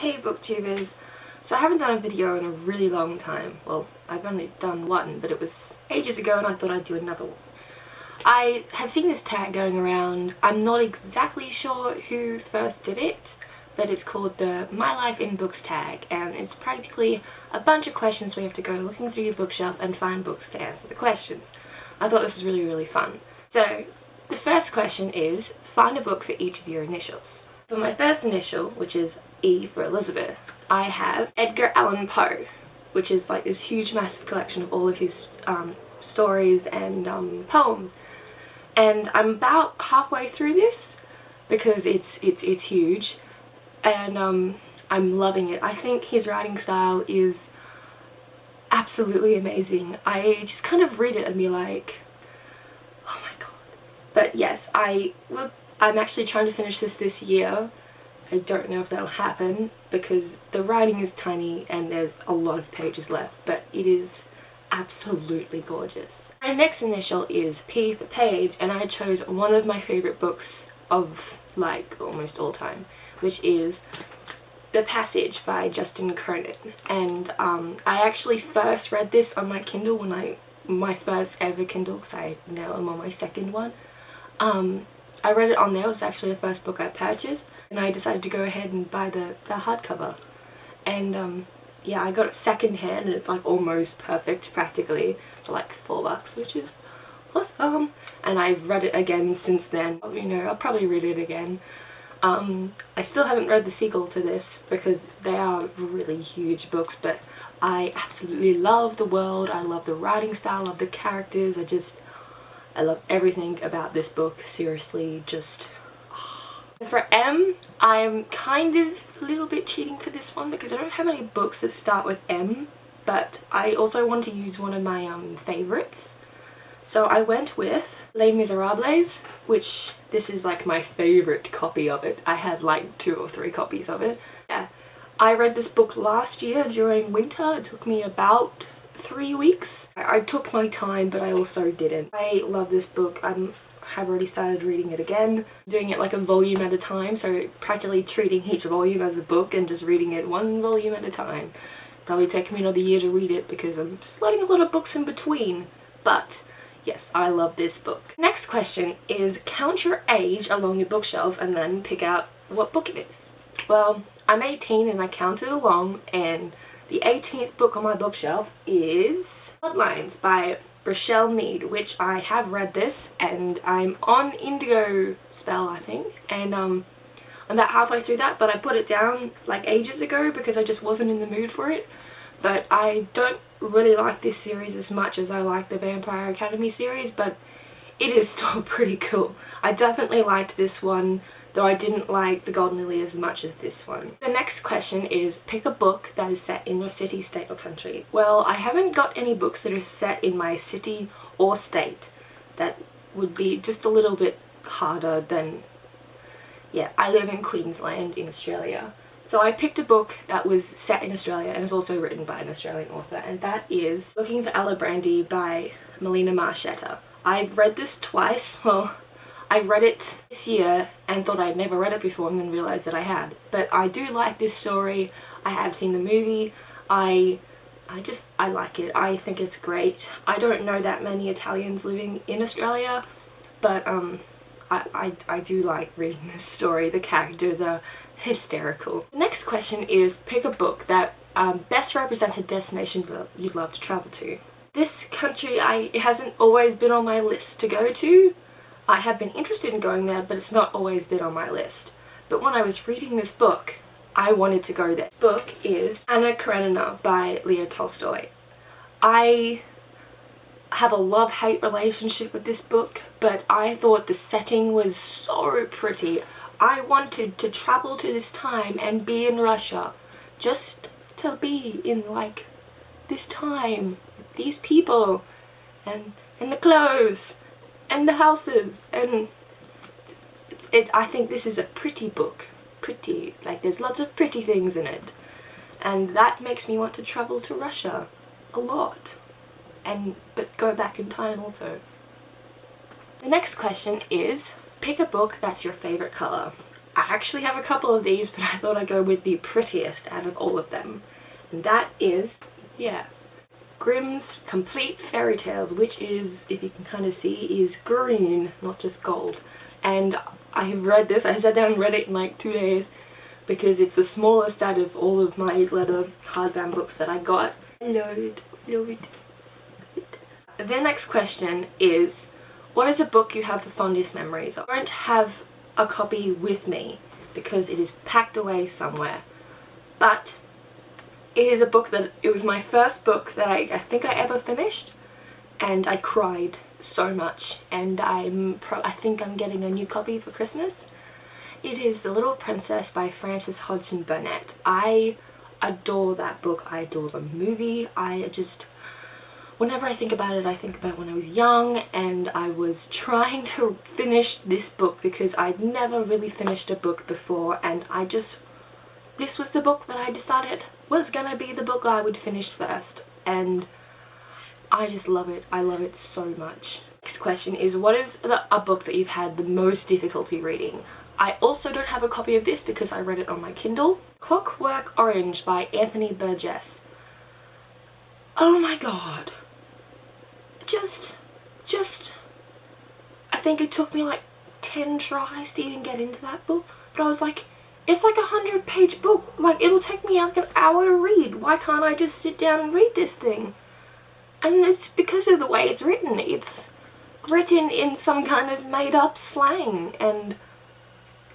Hey booktubers! So I haven't done a video in a really long time. Well, I've only done one, but it was ages ago and I thought I'd do another one. I have seen this tag going around. I'm not exactly sure who first did it, but it's called the My Life in Books tag, and it's practically a bunch of questions where you have to go looking through your bookshelf and find books to answer the questions. I thought this was really fun. So the first question is, find a book for each of your initials. For my first initial, which is E for Elizabeth, I have Edgar Allan Poe, which is like this huge massive collection of all of his stories and poems. And I'm about halfway through this because it's huge, and I'm loving it. I think his writing style is absolutely amazing. I just kind of read it and be like, oh my god. But yes, I'm actually trying to finish this year. I don't know if that'll happen because the writing is tiny and there's a lot of pages left, but it is absolutely gorgeous. My next initial is P for Page, and I chose one of my favourite books of like almost all time, which is The Passage by Justin Cronin. And I actually first read this on my Kindle when my first ever Kindle, because I now am on my second one. I read it on there. It was actually the first book I purchased, and I decided to go ahead and buy the hardcover. And yeah, I got it second hand and it's like almost perfect practically for like $4, which is awesome. And I've read it again since then. You know, I'll probably read it again. I still haven't read the sequel to this because they are really huge books, but I absolutely love the world. I love the writing style, I love the characters. I love everything about this book, seriously, just... For M, I'm kind of a little bit cheating for this one because I don't have any books that start with M, but I also want to use one of my favourites. So I went with Les Miserables, which this is like my favourite copy of it. I have like 2 or 3 copies of it. Yeah. I read this book last year during winter. It took me about 3 weeks. I took my time, but I also didn't. I love this book. Have already started reading it again, doing it like a volume at a time, so practically treating each volume as a book and just reading it one volume at a time. Probably take me another year to read it because I'm slotting a lot of books in between, but yes, I love this book. Next question is count your age along your bookshelf and then pick out what book it is. Well, I'm 18 and I counted along, and the 18th book on my bookshelf is Bloodlines by Rochelle Mead, which I have read this, and I'm on Indigo Spell, I think, and I'm about halfway through that, but I put it down like ages ago because I just wasn't in the mood for it. But I don't really like this series as much as I like the Vampire Academy series, but it is still pretty cool. I definitely liked this one, though I didn't like The Golden Lily as much as this one. The next question is pick a book that is set in your city, state or country. Well, I haven't got any books that are set in my city or state. That would be just a little bit harder than... Yeah, I live in Queensland in Australia. So I picked a book that was set in Australia and is also written by an Australian author, and that is Looking for Alibrandi by Melina Marchetta. I've read this twice. Well, I read it this year and thought I'd never read it before and then realised that I had. But I do like this story. I have seen the movie. I like it. I think it's great. I don't know that many Italians living in Australia, but I do like reading this story. The characters are hysterical. The next question is pick a book that best represents a destination that you'd love to travel to. This country, it hasn't always been on my list to go to. I have been interested in going there, but it's not always been on my list. But when I was reading this book, I wanted to go there. This book is Anna Karenina by Leo Tolstoy. I have a love-hate relationship with this book, but I thought the setting was so pretty. I wanted to travel to this time and be in Russia, just to be in like this time with these people and the clothes and the houses, and I think this is a pretty book. Pretty, like there's lots of pretty things in it, and that makes me want to travel to Russia a lot, but go back in time also. The next question is pick a book that's your favourite colour. I actually have a couple of these, but I thought I'd go with the prettiest out of all of them. And that is, yeah, Grimm's Complete Fairy Tales, which is, if you can kind of see, is green, not just gold. And I have read this, I sat down and read it in like 2 days, because it's the smallest out of all of my leather hardbound books that I got. Love it, love it. The next question is, what is a book you have the fondest memories of? I don't have a copy with me because it is packed away somewhere, but it is a book that, it was my first book that I think I ever finished, and I cried so much, and I think I'm getting a new copy for Christmas. It is The Little Princess by Frances Hodgson Burnett. I adore that book. I adore the movie. Whenever I think about it, I think about when I was young and I was trying to finish this book because I'd never really finished a book before, and this was the book that I decided was gonna be the book I would finish first, and I just love it. I love it so much. Next question is, what is a book that you've had the most difficulty reading? I also don't have a copy of this because I read it on my Kindle. Clockwork Orange by Anthony Burgess. Oh my god. I think it took me like 10 tries to even get into that book, but I was like, it's like a 100-page book, like it'll take me like an hour to read, why can't I just sit down and read this thing? And it's because of the way it's written in some kind of made up slang, and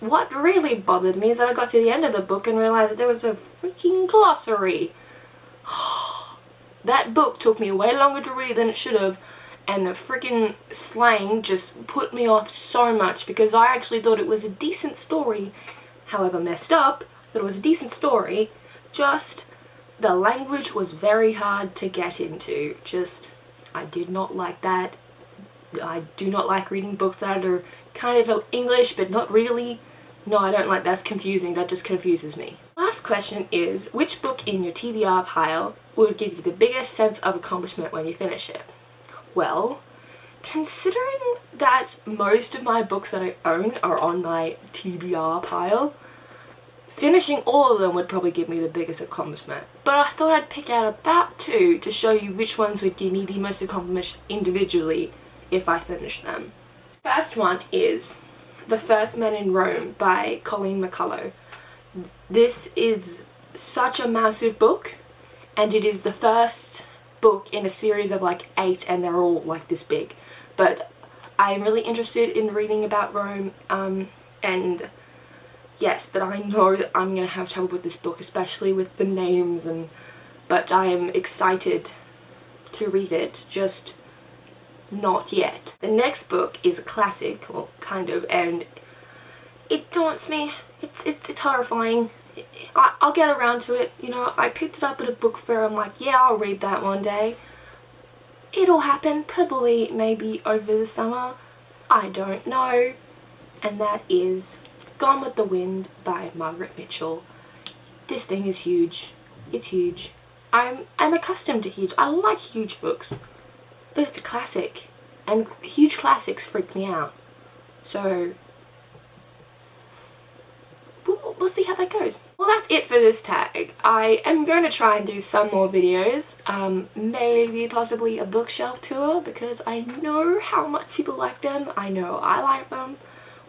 what really bothered me is that I got to the end of the book and realised that there was a freaking glossary. That book took me way longer to read than it should have, and the freaking slang just put me off so much because I actually thought it was a decent story, however messed up, that it was a decent story, just the language was very hard to get into. I did not like that. I do not like reading books that are kind of English but not really. No, I don't like that. That's confusing. That just confuses me. Last question is, which book in your TBR pile would give you the biggest sense of accomplishment when you finish it? Well, considering that most of my books that I own are on my TBR pile, finishing all of them would probably give me the biggest accomplishment. But I thought I'd pick out about 2 to show you which ones would give me the most accomplishment individually if I finish them. First one is The First Men in Rome by Colleen McCullough. This is such a massive book, and it is the first book in a series of like 8, and they're all like this big. But I'm really interested in reading about Rome, and yes, but I know that I'm gonna have trouble with this book, especially with the names, but I am excited to read it, just not yet. The next book is a classic, well, kind of, and it daunts me. It's horrifying. I'll get around to it, you know. I picked it up at a book fair. I'm like, yeah, I'll read that one day. It'll happen, probably, maybe over the summer. I don't know. And that is Gone with the Wind by Margaret Mitchell. This thing is huge. It's huge. I'm accustomed to huge. I like huge books, but it's a classic, and huge classics freak me out. So we'll see how that goes. Well, that's it for this tag. I am going to try and do some more videos, maybe possibly a bookshelf tour, because I know how much people like them. I know I like them.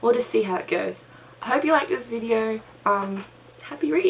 We'll just see how it goes. I hope you like this video. Happy reading.